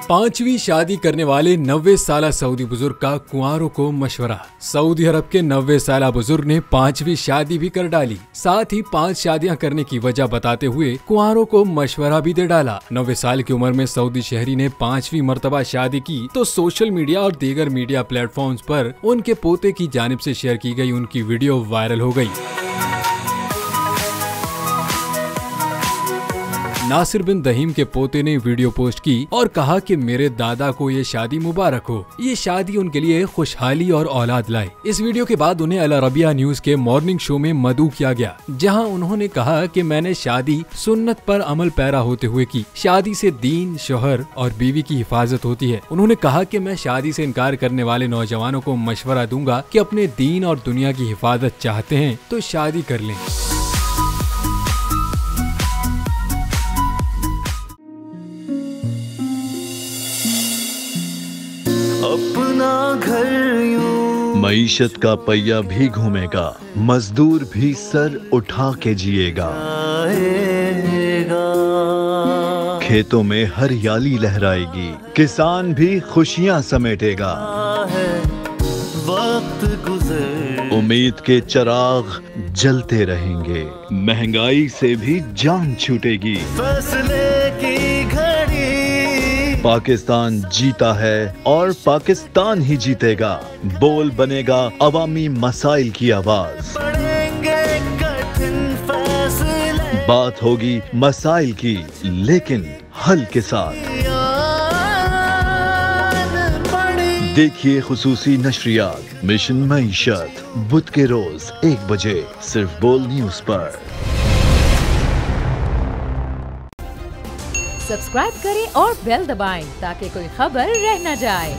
5वीं शादी करने वाले 90 साला सऊदी बुजुर्ग का कुंवारों को मशवरा। सऊदी अरब के 90 साला बुजुर्ग ने 5वीं शादी भी कर डाली। साथ ही 5 शादियां करने की वजह बताते हुए कुंवारों को मशवरा भी दे डाला। 90 साल की उम्र में सऊदी शहरी ने 5वीं मर्तबा शादी की तो सोशल मीडिया और दीगर मीडिया प्लेटफॉर्म्स पर उनके पोते की जानिब से शेयर की गई उनकी वीडियो वायरल हो गई। नासिर बिन दहीम के पोते ने वीडियो पोस्ट की और कहा कि मेरे दादा को ये शादी मुबारक हो, ये शादी उनके लिए खुशहाली और औलाद लाए। इस वीडियो के बाद उन्हें अल अरबिया न्यूज के मॉर्निंग शो में मदऊ किया गया, जहां उन्होंने कहा कि मैंने शादी सुन्नत पर अमल पैरा होते हुए की। शादी से दीन, शोहर और बीवी की हिफाजत होती है। उन्होंने कहा कि मैं शादी से इनकार करने वाले नौजवानों को मशवरा दूंगा कि अपने दीन और दुनिया की हिफाजत चाहते हैं तो शादी कर लें। अपना घर यूं मईशत का पहिया भी घूमेगा, मजदूर भी सर उठा के जिएगा। खेतों में हरियाली लहराएगी, किसान भी खुशियां समेटेगा। वक्त गुजर उम्मीद के चिराग जलते रहेंगे, महंगाई से भी जान छूटेगी। फैसले की घड़ी पाकिस्तान जीता है और पाकिस्तान ही जीतेगा। बोल बनेगा अवामी मसाइल की आवाज। पड़ेंगे कठिन फैसले, बात होगी मसाइल की लेकिन हल के साथ। देखिए खुसूसी नशरियात मिशन मईशत बुध के रोज 1 बजे सिर्फ बोल न्यूज पर। सब्सक्राइब करें और बेल दबाएं ताकि कोई खबर रह न जाए।